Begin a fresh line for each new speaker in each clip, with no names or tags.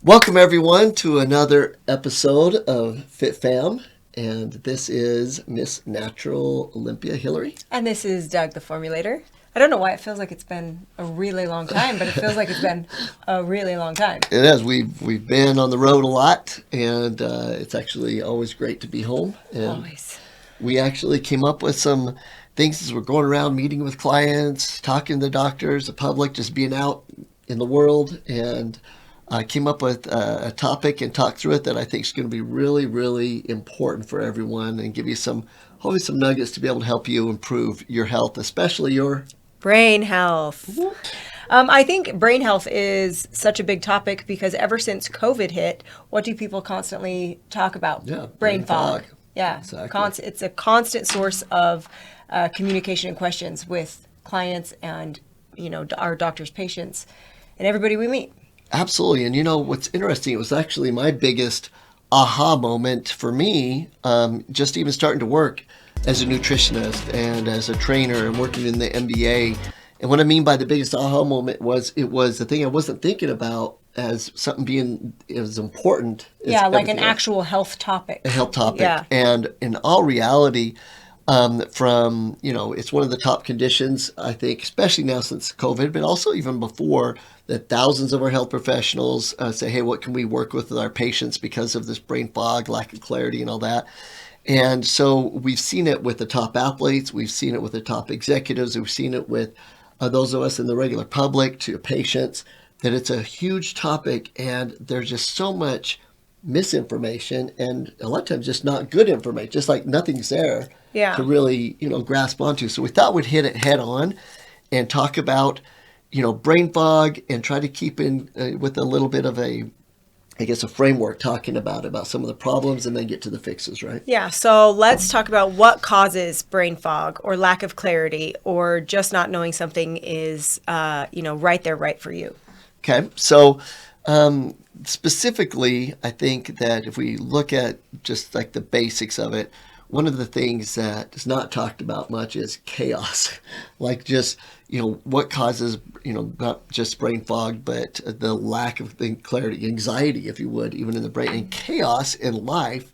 Welcome everyone to another episode of FitFam, and this is Miss Natural Olympia Hilary.
And this is Doug, the Formulator. I don't know why it feels like it's been a really long time, but it feels like it's been a really long time.
It is. We've been on the road a lot, and it's actually always great to be home. And
Always.
we actually came up with some things as we're going around meeting with clients, talking to the doctors, the public, just being out in the world, and I came up with a topic and talked through it that I think is going to be really, really important for everyone and give you hopefully some nuggets to be able to help you improve your health, especially your
brain health. I think brain health is such a big topic because ever since COVID hit, what do people constantly talk about?
Yeah,
brain fog. Yeah,
exactly.
It's a constant source of communication and questions with clients and our doctors, patients, and everybody we meet.
Absolutely. And what's interesting, it was actually my biggest aha moment for me, just even starting to work as a nutritionist and as a trainer and working in the MBA. And what I mean by the biggest aha moment was it was the thing I wasn't thinking about as something being as important as
like an
else.
actual health topic.
A health topic.
Yeah.
And in all reality, it's one of the top conditions, I think, especially now since COVID, but also even before, that thousands of our health professionals say, hey, what can we work with our patients because of this brain fog, lack of clarity and all that. And so we've seen it with the top athletes. We've seen it with the top executives. We've seen it with those of us in the regular public to patients, that it's a huge topic. And there's just so much misinformation and a lot of times just not good information, just like nothing's there to really, grasp onto. So we thought we'd hit it head on and talk about, brain fog and try to keep in with a little bit of a framework talking about some of the problems and then get to the fixes, right?
Yeah. So let's talk about what causes brain fog or lack of clarity or just not knowing something is, right for you.
Okay. So, specifically, I think that if we look at just like the basics of it, one of the things that is not talked about much is chaos. Like just, what causes, not just brain fog, but the lack of clarity, anxiety, if you would, even in the brain. And chaos in life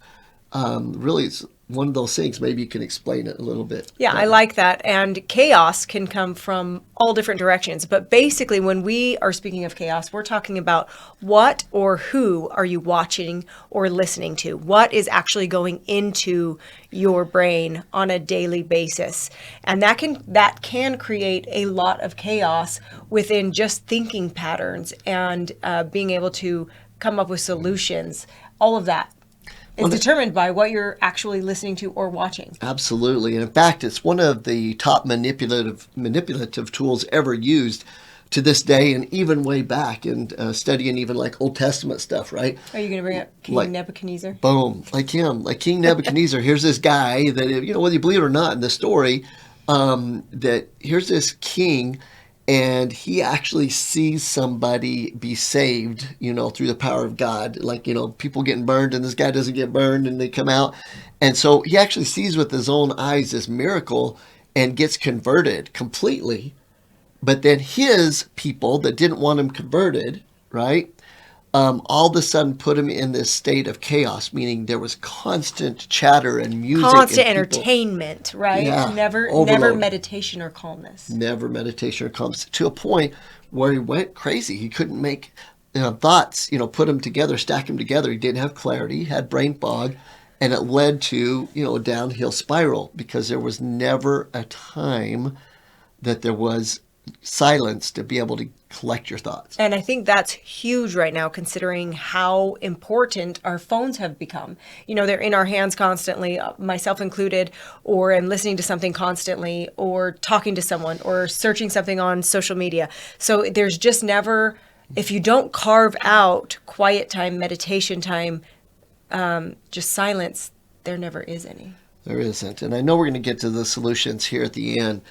really is one of those things. Maybe you can explain it a little bit.
Yeah, I like that. And chaos can come from all different directions. But basically, when we are speaking of chaos, we're talking about what or who are you watching or listening to? What is actually going into your brain on a daily basis? And that can create a lot of chaos within just thinking patterns and being able to come up with solutions. All of that. It's determined by what you're actually listening to or watching.
Absolutely. And in fact, it's one of the top manipulative tools ever used to this day and even way back in studying even like Old Testament stuff, right?
Are you going to bring up King Nebuchadnezzar?
Boom. Like him. Like King Nebuchadnezzar. Here's this guy that, whether you believe it or not in the story, that here's this king and he actually sees somebody be saved, through the power of God. Like, people getting burned and this guy doesn't get burned and they come out. And so he actually sees with his own eyes this miracle and gets converted completely. But then his people that didn't want him converted, right, all of a sudden put him in this state of chaos, meaning there was constant chatter and music.
Constant entertainment, right?
Yeah,
never meditation or calmness.
Never meditation or calmness, to a point where he went crazy. He couldn't make thoughts, put them together, stack them together. He didn't have clarity, he had brain fog, and it led to, a downhill spiral because there was never a time that there was silence to be able to collect your thoughts.
And I think that's huge right now, considering how important our phones have become. They're in our hands constantly, myself included, or I'm listening to something constantly, or talking to someone, or searching something on social media. So there's just never, if you don't carve out quiet time, meditation time, just silence, there never is any.
There isn't. And I know we're going to get to the solutions here at the end.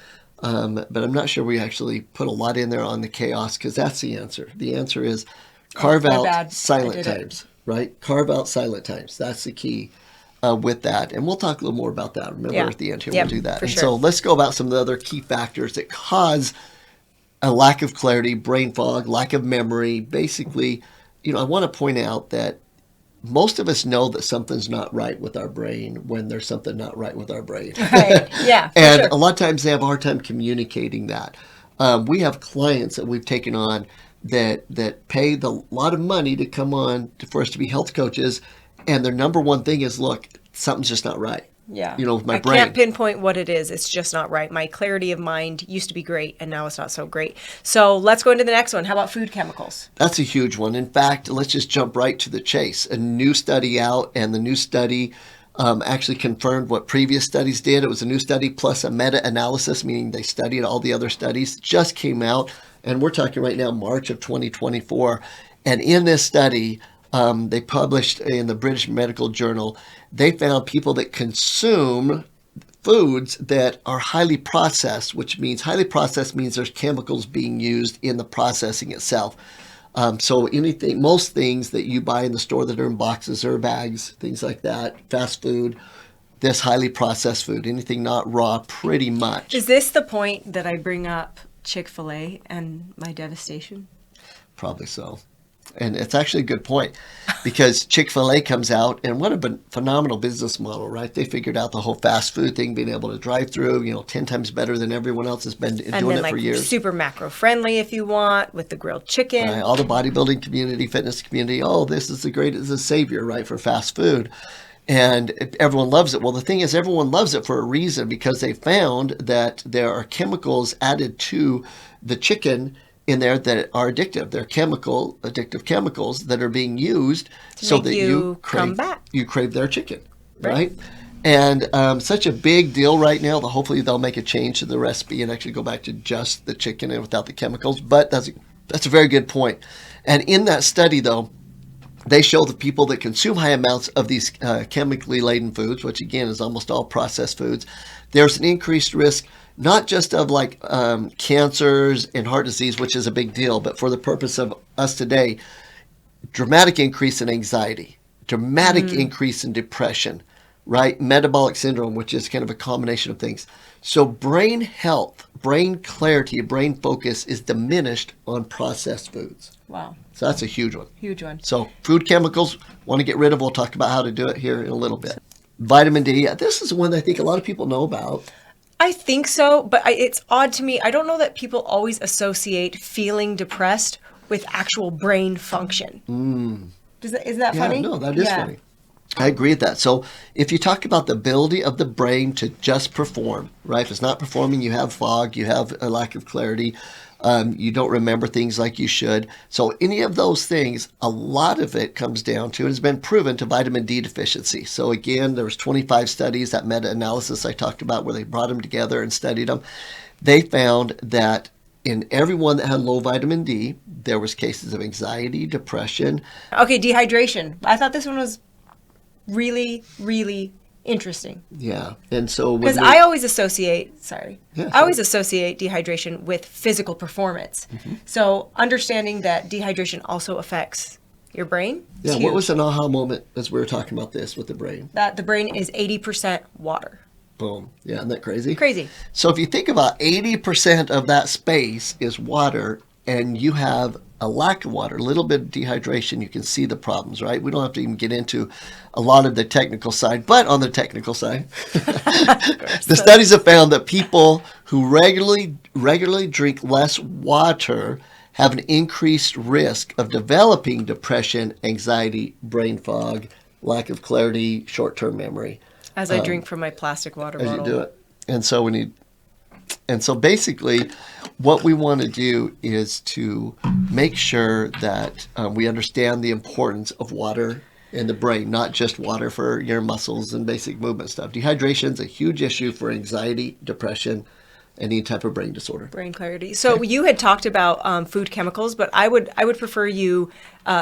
But I'm not sure we actually put a lot in there on the chaos because that's the answer. The answer is carve out silent times, right? Carve out silent times. That's the key with that. And we'll talk a little more about that. Remember at the end here, we'll do that. And so let's go about some of the other key factors that cause a lack of clarity, brain fog, lack of memory, basically I want to point out that most of us know that something's not right with our brain when there's something not right with our brain.
Right. Yeah. For
And
sure.
a lot of times they have a hard time communicating that. We have clients that we've taken on that paid a lot of money to come on for us to be health coaches, and their number one thing is, look, something's just not right.
Yeah.
With my
I
brain.
can't pinpoint what it is. It's just not right. My clarity of mind used to be great, and now it's not so great. So let's go into the next one. How about food chemicals?
That's a huge one. In fact, let's just jump right to the chase. A new study out, and the new study actually confirmed what previous studies did. It was a new study plus a meta-analysis, meaning they studied all the other studies, just came out, and we're talking right now March of 2024. And in this study, they published in the British Medical Journal, they found people that consume foods that are highly processed, which means highly processed means there's chemicals being used in the processing itself. So most things that you buy in the store that are in boxes or bags, things like that, fast food, this highly processed food, anything not raw, pretty much.
Is this the point that I bring up Chick-fil-A and my devastation?
Probably so. And it's actually a good point because Chick-fil-A comes out, and what a phenomenal business model, right? They figured out the whole fast food thing, being able to drive through, 10 times better than everyone else has been doing it for years.
Super macro friendly if you want, with the grilled chicken.
Right? All the bodybuilding community, fitness community, this is this is a savior, right, for fast food. And everyone loves it. Well, the thing is, everyone loves it for a reason, because they found that there are chemicals added to the chicken in there that are addictive. They're addictive chemicals that are being used so that you crave their chicken, right? And such a big deal right now that hopefully they'll make a change to the recipe and actually go back to just the chicken and without the chemicals. But that's a very good point. And in that study, though, they show the people that consume high amounts of these chemically laden foods, which again is almost all processed foods, there's an increased risk not just of cancers and heart disease, which is a big deal, but for the purpose of us today, dramatic increase in anxiety, dramatic increase in depression, right? Metabolic syndrome, which is kind of a combination of things. So brain health, brain clarity, brain focus is diminished on processed foods.
Wow.
So that's a huge one.
Huge one.
So food chemicals, want to get rid of. We'll talk about how to do it here in a little bit. Vitamin D, this is one that I think a lot of people know about.
I think so, but it's odd to me. I don't know that people always associate feeling depressed with actual brain function. Isn't that funny?
No, that is funny. I agree with that. So if you talk about the ability of the brain to just perform, right? If it's not performing, you have fog, you have a lack of clarity, you don't remember things like you should. So any of those things, a lot of it comes down to, and has been proven, to vitamin D deficiency. So again, there was 25 studies, that meta-analysis I talked about, where they brought them together and studied them. They found that in everyone that had low vitamin D, there was cases of anxiety, depression.
Okay, dehydration. I thought this one was really, really interesting.
Yeah. And so
because I always associate dehydration with physical performance. So understanding that dehydration also affects your brain.
Yeah. What was an aha moment as we were talking about this with the brain?
That the brain is 80% water.
Boom. Yeah. Isn't that crazy?
Crazy.
So if you think about 80% of that space is water, and you have a lack of water, a little bit of dehydration, you can see the problems, right? We don't have to even get into a lot of the technical side, but on the technical side, the studies have found that people who regularly drink less water have an increased risk of developing depression, anxiety, brain fog, lack of clarity, short-term memory.
As I drink from my plastic water bottle.
As you do it. And so basically, what we want to do is to make sure that we understand the importance of water in the brain, not just water for your muscles and basic movement stuff. Dehydration is a huge issue for anxiety, depression, any type of brain disorder.
Brain clarity. So you had talked about food chemicals, but I would prefer you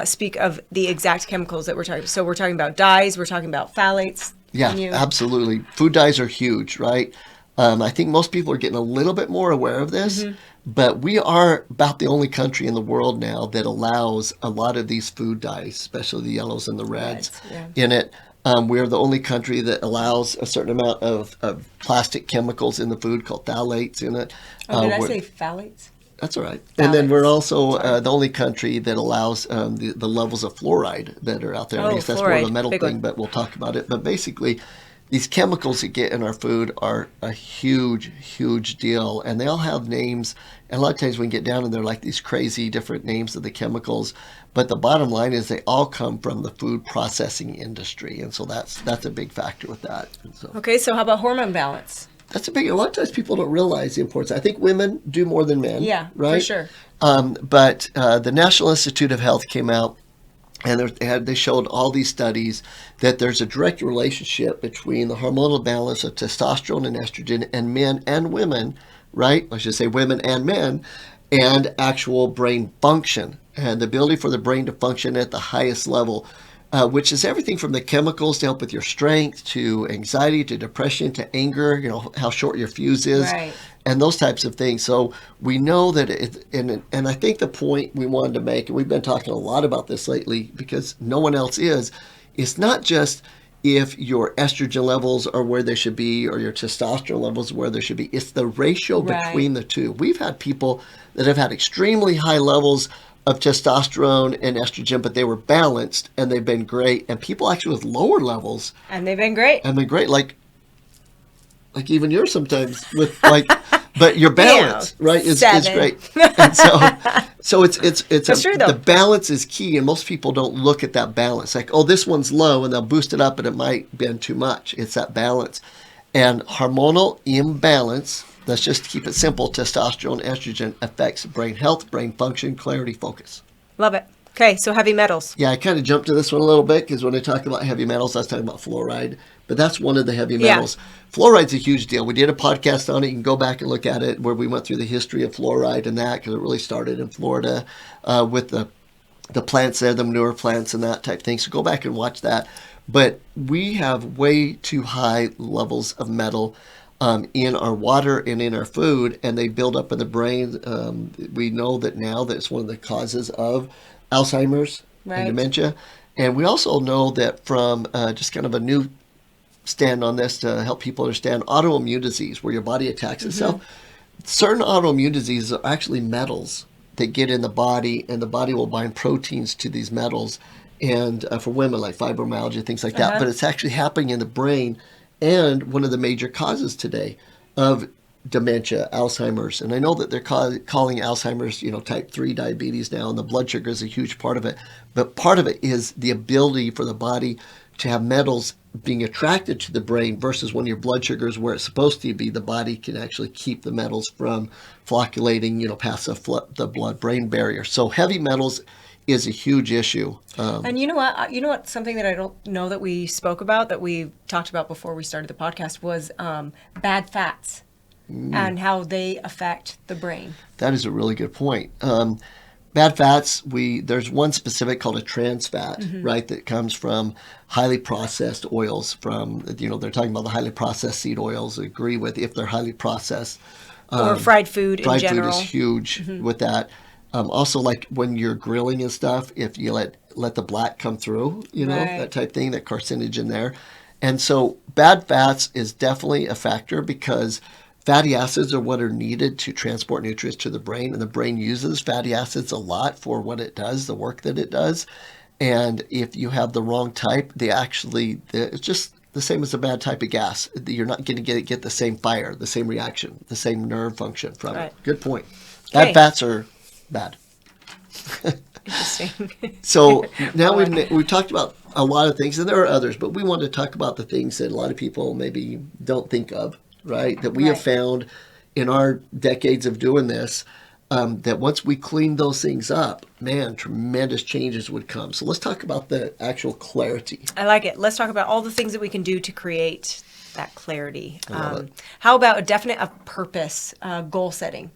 speak of the exact chemicals that we're talking. So we're talking about dyes, we're talking about phthalates.
Yeah, absolutely. Food dyes are huge, right? I think most people are getting a little bit more aware of this, but we are about the only country in the world now that allows a lot of these food dyes, especially the yellows and the reds, in it. We're the only country that allows a certain amount of plastic chemicals in the food called phthalates in it.
Oh, did I say phthalates?
That's all right. And then we're
Balance.
also the only country that allows the levels of fluoride that are out there. I guess that's more of a
fluoride.
metal
Big
thing,
one.
but we'll talk about it. But basically, these chemicals that get in our food are a huge, huge deal. And they all have names. And a lot of times we get down and they're like these crazy different names of the chemicals. But the bottom line is they all come from the food processing industry. And so that's a big factor with that. And so
Okay, so how about hormone balance?
that's a lot of times people don't realize the importance. I think women do more than men.
Yeah,
right?
for sure.
But the National Institute of Health came out and they showed all these studies that there's a direct relationship between the hormonal balance of testosterone and estrogen and men and women, right? I should say women and men, and actual brain function and the ability for the brain to function at the highest level. Which is everything from the chemicals to help with your strength, to anxiety, to depression, to anger, how short your fuse is,
Right.
and those types of things. So we know that and I think the point we wanted to make, and we've been talking a lot about this lately because no one else is, it's not just if your estrogen levels are where they should be or your testosterone levels are where they should be. It's the ratio
Right.
between the two. We've had people that have had extremely high levels of testosterone and estrogen, but they were balanced and they've been great. And people actually with lower levels
And they've been great.
have been great, like even yours sometimes with but your balance, right, is
7.
great. And so it's
That's true, though.
the balance is key, and most people don't look at that balance. Like, oh, this one's low, and they'll boost it up, and it might been too much. It's that balance. And hormonal imbalance, let's just keep it simple, testosterone, estrogen affects brain health, brain function, clarity, focus.
Love it. Okay, so heavy metals.
Yeah, I kind of jumped to this one a little bit because when I talk about heavy metals, I was talking about fluoride, but that's one of the heavy
Yeah.
metals. Fluoride's a huge deal. We did a podcast on it. You can go back and look at it where we went through the history of fluoride and that because it really started in Florida with the plants there, the manure plants and that type thing. So go back and watch that. But we have way too high levels of metal in our water and in our food, and they build up in the brain. We know that now that it's one of the causes of Alzheimer's
Right.
and dementia. And we also know that from just kind of a new stand on this to help people understand autoimmune disease, where your body attacks itself. Certain autoimmune diseases are actually metals that get in the body, and the body will bind proteins to these metals. And for women, like fibromyalgia, things like that. But it's actually happening in the brain, and one of the major causes today of dementia, Alzheimer's. And I know that they're calling Alzheimer's, type 3 diabetes now, and the blood sugar is a huge part of it. But part of it is the ability for the body to have metals being attracted to the brain versus when your blood sugar is where it's supposed to be, the body can actually keep the metals from flocculating, past the blood-brain barrier. So heavy metals is a huge issue.
And you know what? Something that I don't know that we spoke about, that we talked about before we started the podcast, was bad fats and how they affect the brain.
That is a really good point. Bad fats, there's one specific called a trans fat, right, that comes from highly processed oils from, they're talking about the highly processed seed oils. I agree with if they're highly processed.
Or fried food in
Fried
general.
food is huge with that. Also, like when you're grilling and stuff, if you let the black come through,
Right.
that type thing, that carcinogen there. And so bad fats is definitely a factor because fatty acids are what are needed to transport nutrients to the brain, and the brain uses fatty acids a lot for what it does, the work that it does. And if you have the wrong type, it's just the same as a bad type of gas. You're not going to get the same fire, the same reaction, the same nerve function from
Right.
it. Good point.
Okay.
Bad fats are bad.
Interesting.
So now we've talked about a lot of things, and there are others, but we want to talk about the things that a lot of people maybe don't think of, right? That we have
Right.
found in our decades of doing this, that once we clean those things up, man, tremendous changes would come. So let's talk about the actual clarity.
I like it. Let's talk about all the things that we can do to create that clarity.
I love it.
How about a definite purpose, goal setting?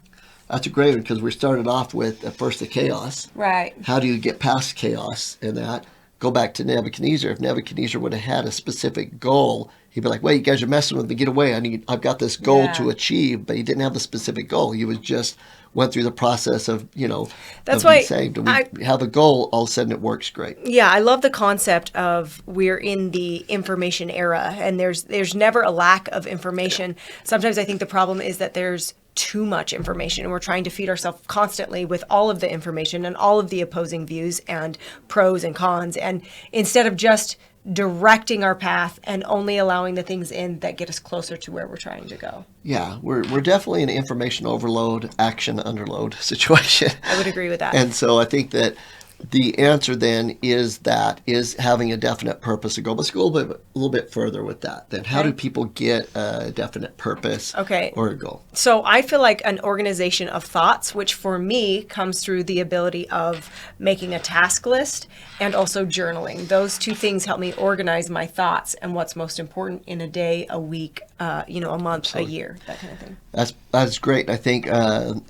That's a great one because we started off with first the chaos.
Right.
How do you get past chaos in that? Go back to Nebuchadnezzar. If Nebuchadnezzar would have had a specific goal, he'd be like, wait, you guys are messing with me. Get away. I've got this goal
Yeah.
to achieve. But he didn't have the specific goal. He was just went through the process of,
That's
of
why
being saved. And we have a goal, all of a sudden it works great.
Yeah, I love the concept of we're in the information era, and there's never a lack of information. Sometimes I think the problem is that there's too much information and we're trying to feed ourselves constantly with all of the information and all of the opposing views and pros and cons. And instead of just directing our path and only allowing the things in that get us closer to where we're trying to go.
Yeah, we're definitely in an information overload, action underload situation.
I would agree with that.
And so I think that the answer then is having a definite purpose to go. Let's go a little bit further with that. Then how do people get a definite purpose or a goal?
So I feel like an organization of thoughts, which for me comes through the ability of making a task list and also journaling. Those two things help me organize my thoughts and what's most important in a day, a week, a month, a year, that kind of thing.
That's great. I think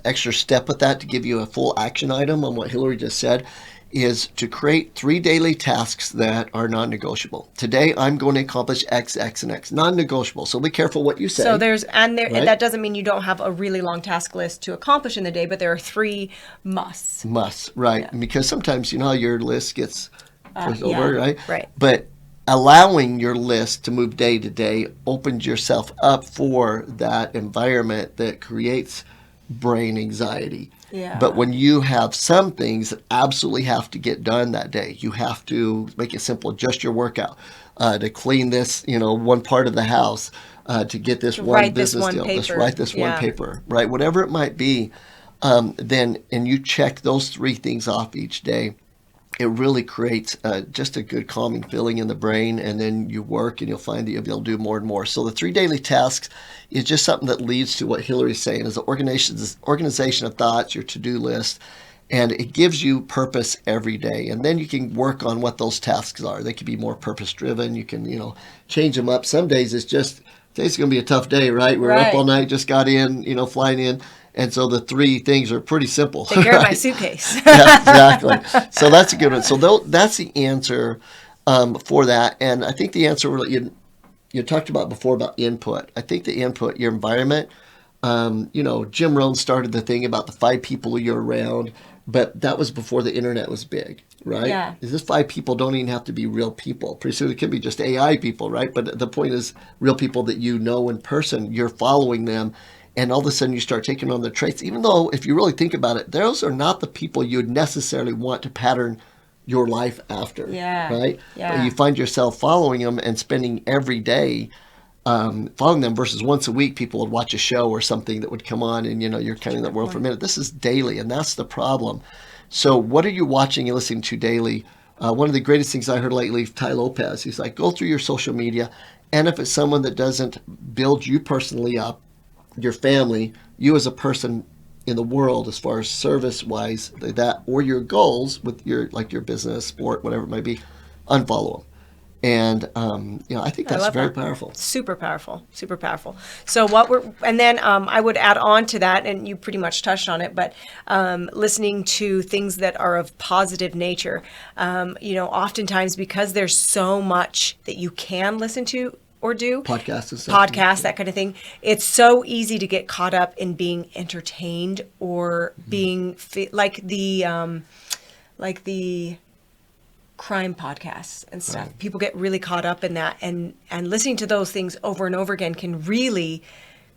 extra step with that to give you a full action item on what Hilary just said is to create 3 daily tasks that are non-negotiable. Today, I'm going to accomplish X, X, and X. Non-negotiable. So be careful what you say.
So that doesn't mean you don't have a really long task list to accomplish in the day, but there are 3 musts.
Musts, right. Yeah. Because sometimes, how your list gets pushed over, right?
Right.
But allowing your list to move day to day opens yourself up for that environment that creates brain anxiety.
Yeah.
But when you have some things that absolutely have to get done that day, you have to make it simple, adjust your workout, to clean this, one part of the house, to get this one business deal, let's write this one paper, right? Whatever it might be, and you check those 3 things off each day. It really creates just a good calming feeling in the brain, and then you work and you'll find that you'll be able to do more and more. So the 3 daily tasks is just something that leads to what Hilary's saying is the organization of thoughts, your to-do list, and it gives you purpose every day. And then you can work on what those tasks are. They can be more purpose-driven. You can, change them up. Some days today's going to be a tough day, right? We're up all night, just got in, flying in. And so the 3 things are pretty simple.
Take care of my suitcase.
Yeah, exactly. So that's a good one. So that's the answer for that. And I think the answer you talked about before about input. I think the input, your environment, Jim Rohn started the thing about the 5 people you're around, but that was before the internet was big, right?
Yeah.
This 5 people don't even have to be real people. Pretty soon it could be just AI people, right? But the point is real people that you know in person, you're following them. And all of a sudden you start taking on their traits, even though if you really think about it, those are not the people you'd necessarily want to pattern your life after, right?
Yeah.
But you find yourself following them and spending every day following them versus once a week, people would watch a show or something that would come on and, you're kind of in that world for a minute. This is daily, and that's the problem. So what are you watching and listening to daily? One of the greatest things I heard lately, Ty Lopez, he's like, go through your social media, and if it's someone that doesn't build you personally up, your family, you as a person in the world, as far as service-wise, that or your goals with your business, sport, whatever it might be, unfollow them. And I think that's very powerful.
Super powerful, super powerful. So I would add on to that, and you pretty much touched on it, but listening to things that are of positive nature. Oftentimes because there's so much that you can listen to or do podcasts, that kind of thing. It's so easy to get caught up in being entertained or being like the crime podcasts and stuff. Right. People get really caught up in that, and listening to those things over and over again can really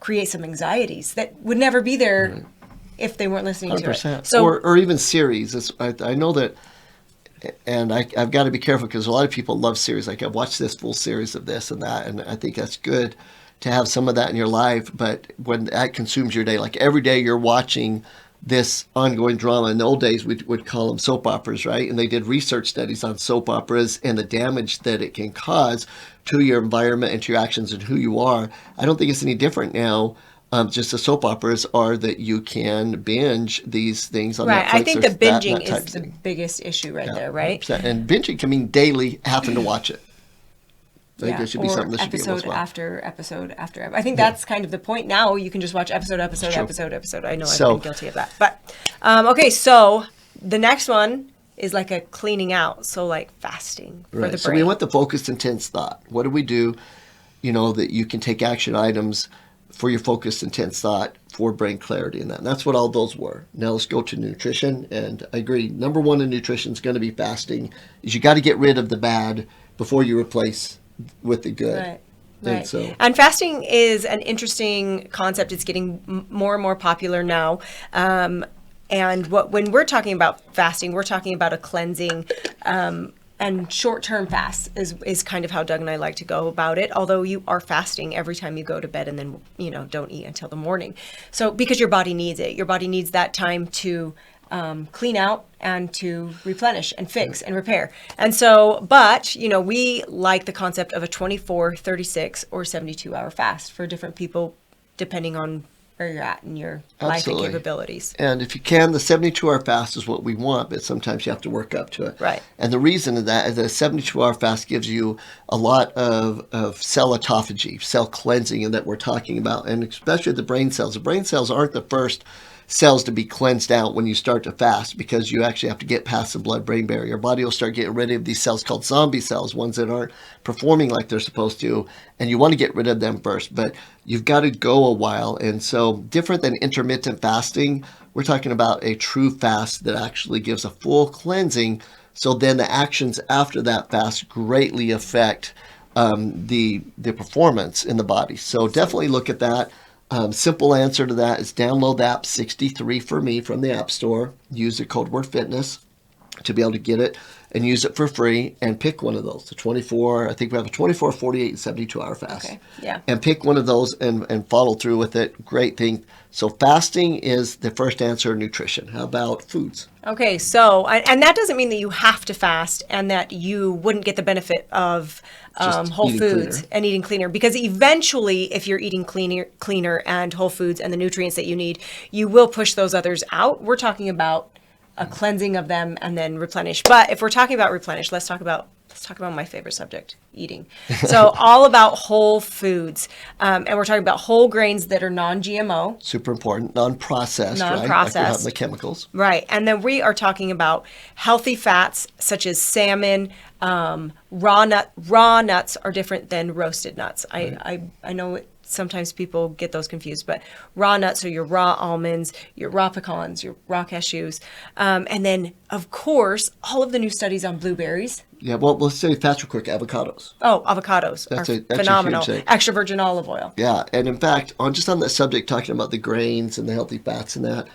create some anxieties that would never be there if they weren't listening
100%.
to it. So,
or even series. I know that. And I've got to be careful because a lot of people love series. Like I've watched this full series of this and that, and I think that's good to have some of that in your life. But when that consumes your day, like every day you're watching this ongoing drama. In the old days, we would call them soap operas, right? And they did research studies on soap operas and the damage that it can cause to your environment and to your actions and who you are. I don't think it's any different now. Just the soap operas are that you can binge these things on Netflix.
I think the binging is the biggest issue there, right?
100%. And binging can mean daily having to watch it. I think it should be something that should be able as well.
After episode after episode. I think that's kind of the point now. You can just watch episode. I know I've been guilty of that. But, okay, so the next one is like a cleaning out. So like fasting for the brain.
So we want the focused, intense thought. What do we do, that you can take action items for your focused, intense thought for brain clarity and that. And that's what all those were. Now let's go to nutrition. And I agree. Number 1 in nutrition is going to be fasting. Is you got to get rid of the bad before you replace with the good.
Right.
And so,
And fasting is an interesting concept. It's getting more and more popular now. And when we're talking about fasting, we're talking about a cleansing. And short-term fast is kind of how Doug and I like to go about it, although you are fasting every time you go to bed and then, don't eat until the morning. So because your body needs it. Your body needs that time to clean out and to replenish and fix and repair. And so, but, we like the concept of a 24, 36, or 72-hour fast for different people, depending on where you're at in your life and capabilities.
And if you can, the 72-hour fast is what we want, but sometimes you have to work up to it.
Right.
And the reason of that is that a 72-hour fast gives you a lot of cell autophagy, cell cleansing, and that we're talking about, and especially the brain cells. The brain cells aren't the first cells to be cleansed out when you start to fast, because you actually have to get past the blood-brain barrier. Your body will start getting rid of these cells called zombie cells, ones that aren't performing like they're supposed to, and you want to get rid of them first, but you've got to go a while. And so different than intermittent fasting, we're talking about a true fast that actually gives a full cleansing, so then the actions after that fast greatly affect the performance in the body. So definitely look at that. Simple answer to that is download the app 63 for Me from the App Store. Use the code word fitness to be able to get it and use it for free, and pick one of those. The 24, I think we have a 24, 48, and 72-hour fast.
Okay, yeah.
And pick one of those and follow through with it. Great thing. So fasting is the first answer. Nutrition. How about foods?
Okay, so, and that doesn't mean that you have to fast and that you wouldn't get the benefit of whole foods and eating cleaner, because eventually if you're eating cleaner and whole foods and the nutrients that you need, you will push those others out. We're talking about a cleansing of them and then replenish. But if we're talking about replenish, let's talk about my favorite subject, eating. So all about whole foods. And we're talking about whole grains that are non-GMO.
Super important. Non-processed, right?
Non-processed.
Like we have the chemicals.
Right. And then we are talking about healthy fats such as salmon. Raw nuts are different than roasted nuts. Right. I know sometimes people get those confused, but raw nuts are your raw almonds, your raw pecans, your raw cashews. And then, of course, all of the new studies on blueberries.
Yeah, well, let's say fast real quick, avocados.
Oh, avocados are phenomenal. Extra virgin olive oil.
Yeah, and in fact, on that subject, talking about the grains and the healthy fats and that,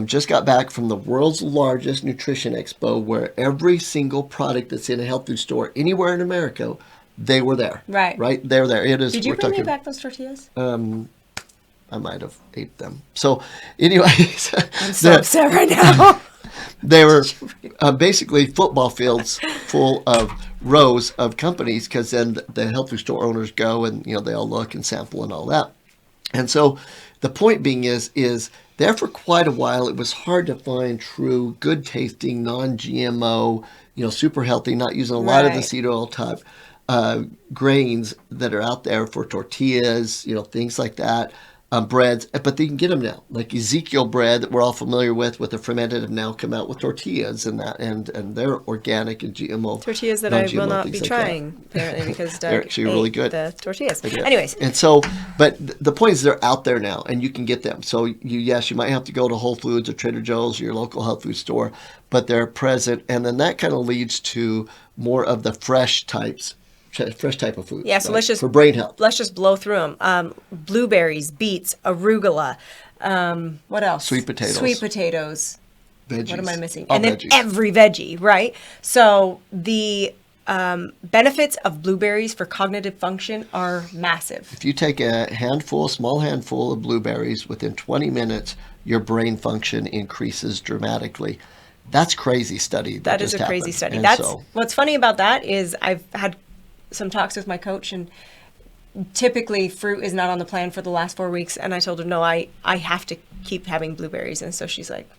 just got back from the world's largest nutrition expo, where every single product that's in a health food store anywhere in America, they were there.
Right.
Right? They're there. It is.
Did you bring me back those tortillas?
I might have ate them. So, anyways.
I'm so upset right now.
They were basically football fields full of rows of companies, because then the health food store owners go and, they all look and sample and all that. And so the point being is there for quite a while, it was hard to find true, good tasting, non-GMO, super healthy, not using a lot of the seed oil type grains that are out there for tortillas, things like that, breads, but they can get them now. Like Ezekiel bread that we're all familiar with the fermented, have now come out with tortillas and that, and they're organic and GMO.
Tortillas that I will not be trying, apparently, because Doug
they're actually really good.
The tortillas. Anyways.
And so, but the point is they're out there now and you can get them. So you might have to go to Whole Foods or Trader Joe's or your local health food store, but they're present. And then that kind of leads to more of the fresh type of food.
Yeah, so
right?
let's just,
for brain health.
Let's just blow through them. Blueberries, beets, arugula. What else?
Sweet potatoes. Veggies.
What am I missing?
All
and then
veggies.
Every veggie, right? So the benefits of blueberries for cognitive function are massive.
If you take a small handful of blueberries, within 20 minutes, your brain function increases dramatically. That's crazy study.
That is a crazy
happened.
study.
And
What's funny about that is I've had some talks with my coach, and typically fruit is not on the plan for the last 4 weeks. And I told her, no, I have to keep having blueberries. And so she's like,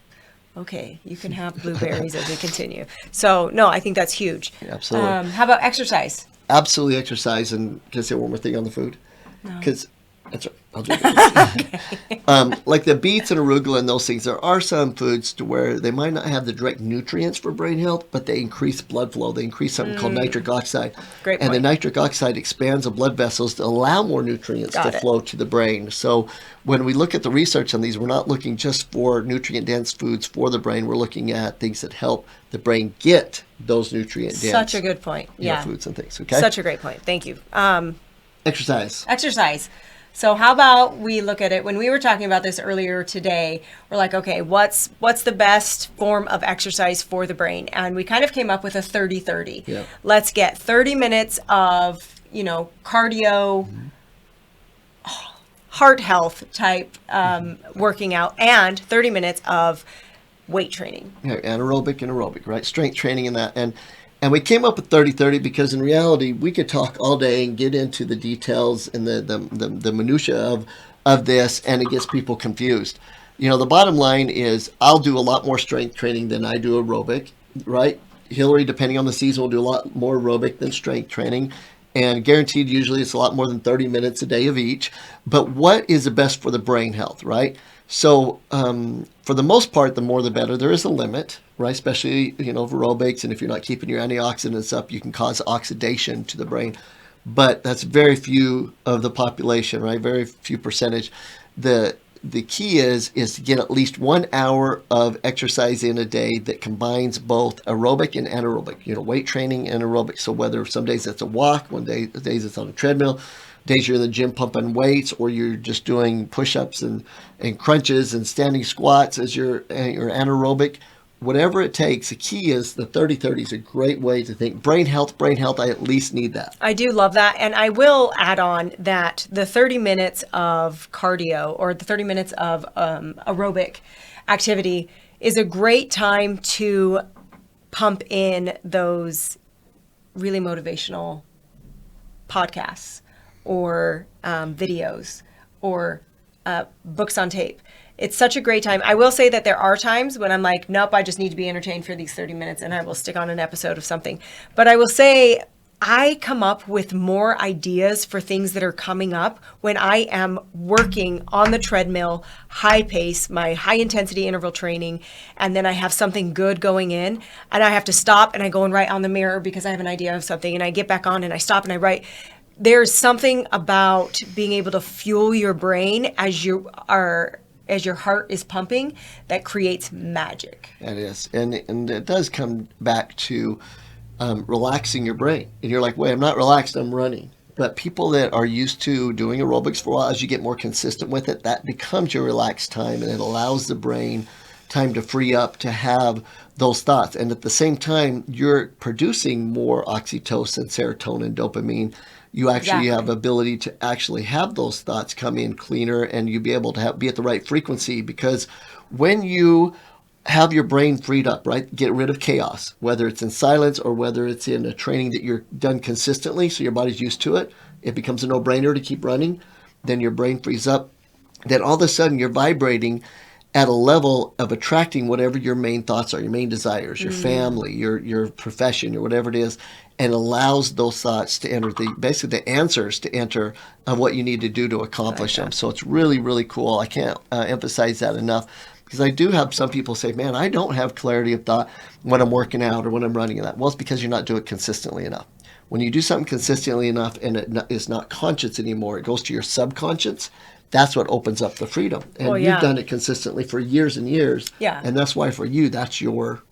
okay, you can have blueberries as we continue. So no, I think that's huge.
Yeah, absolutely.
How about exercise?
Absolutely exercise. And can I say one more thing on the food?
No.
Because that's right. I'll do it. Okay. Like the beets and arugula and those things, there are some foods to where they might not have the direct nutrients for brain health, but they increase blood flow. They increase something called nitric oxide.
Great
and
point.
the nitric oxide expands the blood vessels to allow more nutrients to flow to the brain. So when we look at the research on these, we're not looking just for nutrient-dense foods for the brain. We're looking at things that help the brain get those nutrient-dense.
Such a good point. Yeah.
Foods and things. Okay.
Such a great point. Thank you.
Exercise.
Exercise. So how about we look at it, when we were talking about this earlier today, we're like, okay, what's the best form of exercise for the brain? And we kind of came up with a 30-30.
Yeah.
Let's get 30 minutes of, cardio, heart health type working out, and 30 minutes of weight training.
Yeah, anaerobic and aerobic, right? Strength training and that. And we came up with 30-30 because in reality, we could talk all day and get into the details and the minutia of this, and it gets people confused. The bottom line is I'll do a lot more strength training than I do aerobic, right? Hilary, depending on the season, will do a lot more aerobic than strength training. And guaranteed, usually it's a lot more than 30 minutes a day of each. But what is the best for the brain health, right? So for the most part, the more the better. There is a limit, right? Especially, aerobics. And if you're not keeping your antioxidants up, you can cause oxidation to the brain. But that's very few of the population, right? Very few percentage. The key is to get at least 1 hour of exercise in a day that combines both aerobic and anaerobic, weight training and aerobic. So whether some days it's a walk, days it's on a treadmill, days you're in the gym pumping weights, or you're just doing push-ups and crunches and standing squats as your anaerobic, whatever it takes. The key is the 30-30 is a great way to think. Brain health, I at least need that.
I do love that. And I will add on that the 30 minutes of cardio or the 30 minutes of aerobic activity is a great time to pump in those really motivational podcasts or videos or books on tape. It's such a great time. I will say that there are times when I'm like, nope, I just need to be entertained for these 30 minutes and I will stick on an episode of something. But I will say I come up with more ideas for things that are coming up when I am working on the treadmill, high pace, my high intensity interval training, and then I have something good going in and I have to stop and I go and write on the mirror because I have an idea of something, and I get back on and I stop and I write. There's something about being able to fuel your brain as your heart is pumping that creates magic.
That is. And it does come back to relaxing your brain. And you're like, wait, I'm not relaxed, I'm running. But people that are used to doing aerobics for a while, as you get more consistent with it, that becomes your relaxed time, and it allows the brain time to free up to have those thoughts. And at the same time, you're producing more oxytocin, serotonin, dopamine. You actually have ability to actually have those thoughts come in cleaner, and you be able to be at the right frequency, because when you have your brain freed up, right, get rid of chaos, whether it's in silence or whether it's in a training that you're done consistently, so your body's used to it, it becomes a no-brainer to keep running, then your brain frees up, then all of a sudden you're vibrating at a level of attracting whatever your main thoughts are, your main desires, your family, your profession, or whatever it is, and allows those thoughts to enter basically the answers to enter of what you need to do to accomplish them. So it's really, really cool. I can't emphasize that enough, because I do have some people say, man, I don't have clarity of thought when I'm working out or when I'm running that. Well, it's because you're not doing it consistently enough. When you do something consistently enough and it is not conscious anymore, it goes to your subconscious. That's what opens up the freedom. And you've done it consistently for years and years. Yeah. And that's why for you, that's your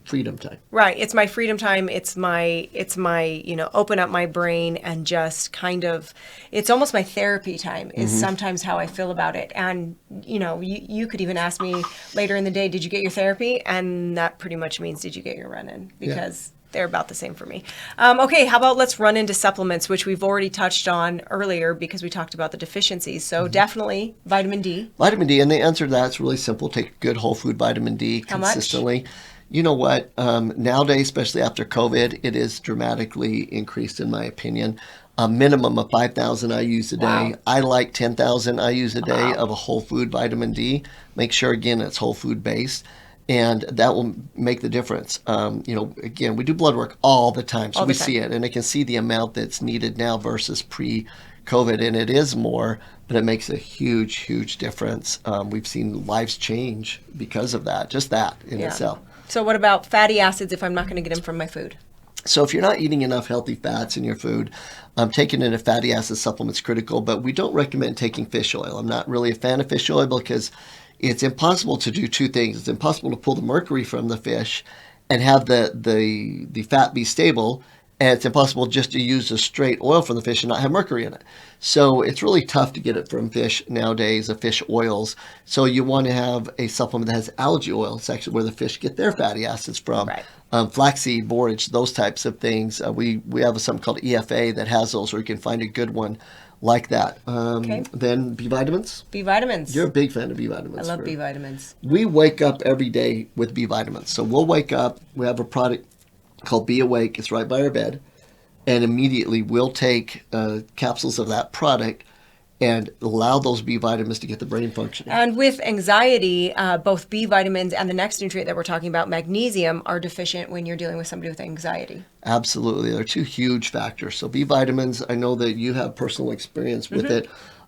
freedom time.
Right. It's my freedom time. It's my, open up my brain and just kind of, it's almost my therapy time is sometimes how I feel about it. And, you could even ask me later in the day, did you get your therapy? And that pretty much means, did you get your run in? Because they're about the same for me. Okay, how about let's run into supplements, which we've already touched on earlier because we talked about the deficiencies. So definitely vitamin D.
Vitamin D, and the answer to that's really simple. Take good whole food vitamin D consistently. How much? You know what? Nowadays, especially after COVID, it is dramatically increased, in my opinion. A minimum of 5,000 IUs a day. Wow. I like 10,000 IUs a day of a whole food vitamin D. Make sure, again, it's whole food based. And that will make the difference. Again, we do blood work all the time, so we see it. And I can see the amount that's needed now versus pre-COVID. And it is more, but it makes a huge, huge difference. We've seen lives change because of that, just that in itself.
So what about fatty acids if I'm not going to get them from my food?
So if you're not eating enough healthy fats in your food, taking in a fatty acid supplement is critical. But we don't recommend taking fish oil. I'm not really a fan of fish oil because it's impossible to do two things. It's impossible to pull the mercury from the fish and have the fat be stable, And it's impossible just to use the straight oil from the fish and not have mercury in it. So it's really tough to get it from fish nowadays, the fish oils. So you want to have a supplement that has algae oil. It's actually where the fish get their fatty acids from.
Right.
Flaxseed, borage, those types of things. We have something called EFA that has those, or you can find a good one like that. Then B vitamins.
B vitamins.
You're a big fan of B vitamins.
I love B vitamins.
We wake up every day with B vitamins. So we'll wake up, we have a product called Be Awake. It's right by our bed. And immediately we'll take capsules of that product and allow those B vitamins to get the brain functioning.
And with anxiety, both B vitamins and the next nutrient that we're talking about, magnesium, are deficient when you're dealing with somebody with anxiety.
Absolutely. They're two huge factors. So B vitamins, I know that you have personal experience with it,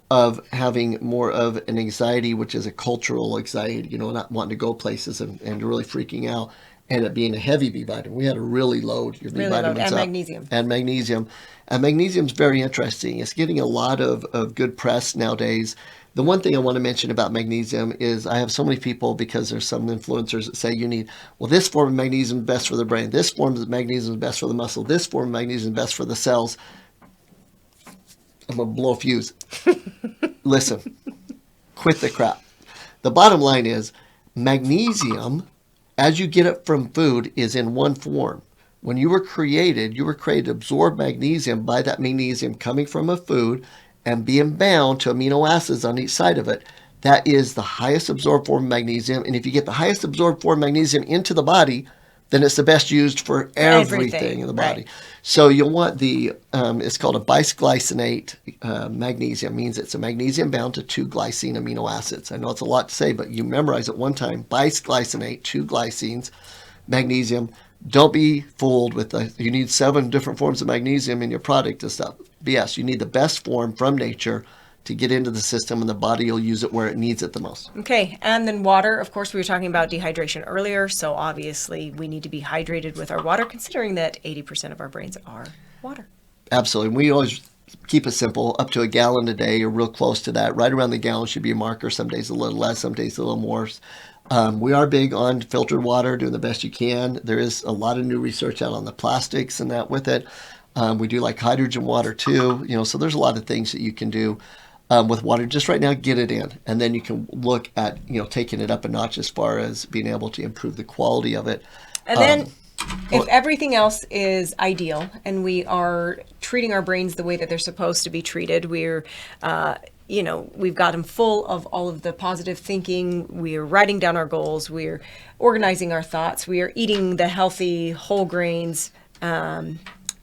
of having more of an anxiety, which is a cultural anxiety, not wanting to go places and really freaking out. And it being a heavy B vitamin. We had to really load your B vitamins
and
up.
magnesium.
And magnesium. And magnesium's very interesting. It's getting a lot of good press nowadays. The one thing I want to mention about magnesium is I have so many people, because there's some influencers that say this form of magnesium is best for the brain. This form of magnesium is best for the muscle. This form of magnesium is best for the cells. I'm going to blow a fuse. Listen, quit the crap. The bottom line is magnesium, as you get it from food, is in one form. When you were created to absorb magnesium by that magnesium coming from a food and being bound to amino acids on each side of it. That is the highest absorbed form of magnesium. And if you get the highest absorbed form of magnesium into the body, then it's the best used for everything in the body.
Right.
So you'll want it's called a bisglycinate magnesium. Means it's a magnesium bound to 2 glycine amino acids. I know it's a lot to say, but you memorize it one time. Bisglycinate, 2 glycines, magnesium. Don't be fooled with you need 7 different forms of magnesium in your product and stuff. BS. You need the best form from nature to get into the system, and the body will use it where it needs it the most.
Okay, and then water. Of course, we were talking about dehydration earlier, so obviously we need to be hydrated with our water, considering that 80% of our brains are water.
Absolutely. We always keep it simple, up to a gallon a day or real close to that. Right around the gallon should be a marker. Some days a little less, some days a little more. We are big on filtered water, doing the best you can. There is a lot of new research out on the plastics and that with it. We do like hydrogen water too, so there's a lot of things that you can do with water. Just right now, get it in, and then you can look at, taking it up a notch as far as being able to improve the quality of it.
And then if everything else is ideal and we are treating our brains the way that they're supposed to be treated, we're we've got them full of all of the positive thinking. We're writing down our goals. We're organizing our thoughts. We are eating the healthy whole grains,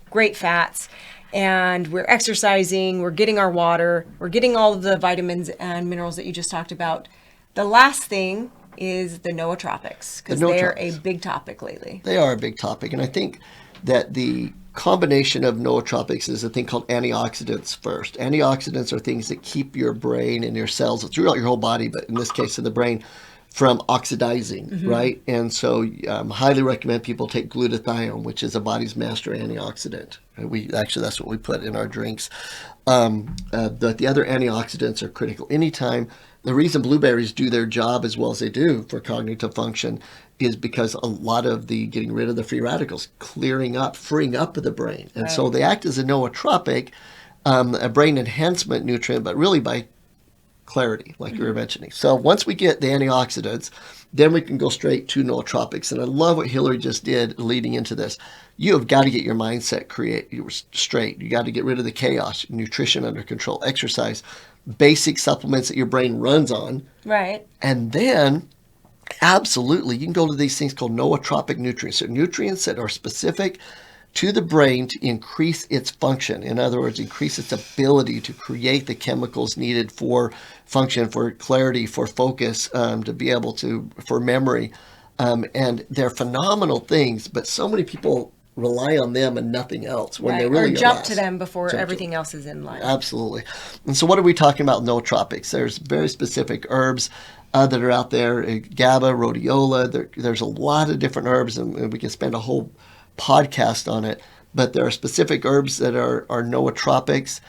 great fats, and we're exercising. We're getting our water. We're getting all of the vitamins and minerals that you just talked about. The last thing is the nootropics, because they're a big topic lately. They are a big topic,
and I think that the combination of nootropics is a thing called antioxidants first. Antioxidants are things that keep your brain and your cells throughout your whole body, but in this case in the brain, from oxidizing, right? And so highly recommend people take glutathione, which is a body's master antioxidant. That's what we put in our drinks. The other antioxidants are critical. Anytime, the reason blueberries do their job as well as they do for cognitive function is because a lot of the getting rid of the free radicals, freeing up the brain. And so they act as a nootropic, a brain enhancement nutrient, but really by clarity, like you were mentioning. So once we get the antioxidants, then we can go straight to nootropics. And I love what Hilary just did leading into this. You have got to get your mindset straight. You got to get rid of the chaos, nutrition under control, exercise, basic supplements that your brain runs on.
Right.
And then absolutely, you can go to these things called nootropic nutrients. So nutrients that are specific to the brain to increase its function. In other words, increase its ability to create the chemicals needed for function, for clarity, for focus, to be able to, for memory. And they're phenomenal things, but so many people rely on them and nothing else when they really
or jump to them before everything else is in line.
Absolutely. And so what are we talking about nootropics? There's very specific herbs that are out there, GABA, rhodiola. There's a lot of different herbs, and we can spend a whole podcast on it, but there are specific herbs that are nootropics.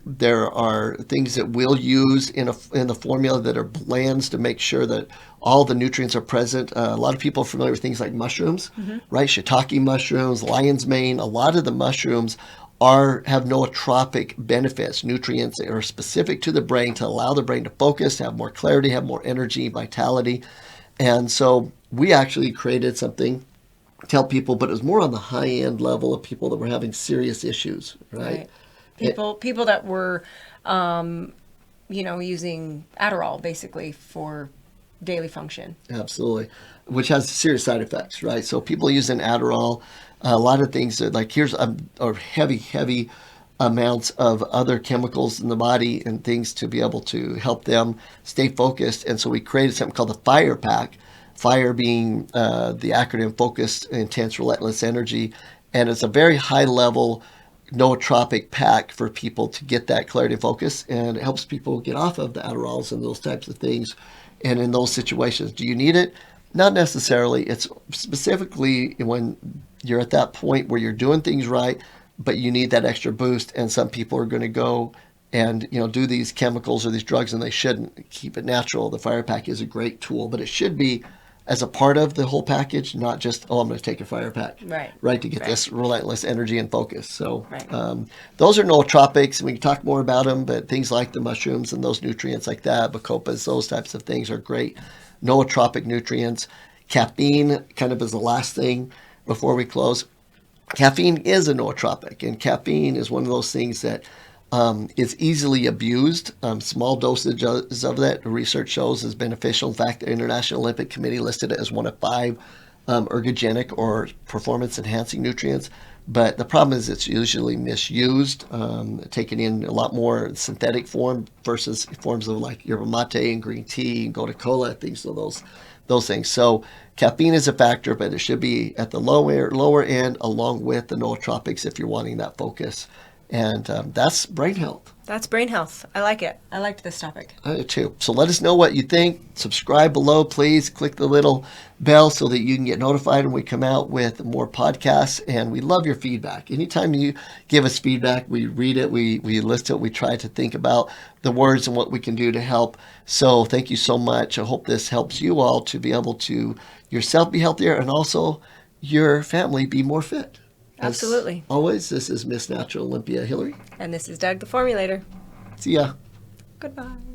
There are things that we'll use in the formula that are blends to make sure that all the nutrients are present. A lot of people are familiar with things like mushrooms, right? Shiitake mushrooms, lion's mane. A lot of the mushrooms have nootropic benefits, nutrients that are specific to the brain to allow the brain to focus, have more clarity, have more energy, vitality. And so we actually created something to help people, but it was more on the high end level of people that were having serious issues, right?
People that were, using Adderall basically for daily function.
Absolutely, which has serious side effects, right? So people using Adderall, a lot of things that like here's are heavy amounts of other chemicals in the body and things to be able to help them stay focused. And so we created something called the Fire Pack. Fire being the acronym Focused, Intense, Relentless Energy, and it's a very high level nootropic pack for people to get that clarity and focus, and it helps people get off of the Adderalls and those types of things. And in those situations, do you need it? Not necessarily. It's specifically when you're at that point where you're doing things right, but you need that extra boost. And some people are going to go and do these chemicals or these drugs, and they shouldn't. Keep it natural. The Fire Pack is a great tool, but it should be as a part of the whole package, not just, I'm going to take a Fire Pack, right, to get this relentless energy and focus. So those are nootropics, and we can talk more about them, but things like the mushrooms and those nutrients like that, bacopas, those types of things are great nootropic nutrients. Caffeine kind of is the last thing before we close. Caffeine is a nootropic, and caffeine is one of those things that is easily abused. Small dosages of that, research shows, is beneficial. In fact, the International Olympic Committee listed it as one of 5 ergogenic or performance-enhancing nutrients. But the problem is it's usually misused, taken in a lot more synthetic form versus forms of like yerba mate and green tea and gotu kola, things of those things. So caffeine is a factor, but it should be at the lower end along with the nootropics if you're wanting that focus. And that's brain health.
That's brain health. I like it. I liked this topic.
I do too. So let us know what you think. Subscribe below, please. Click the little bell so that you can get notified when we come out with more podcasts. And we love your feedback. Anytime you give us feedback, we read it, we list it, we try to think about the words and what we can do to help. So thank you so much. I hope this helps you all to be able to yourself be healthier and also your family be more fit.
Absolutely.
Always, this is Miss Natural Olympia Hilary.
And this is Doug the Formulator.
See ya.
Goodbye.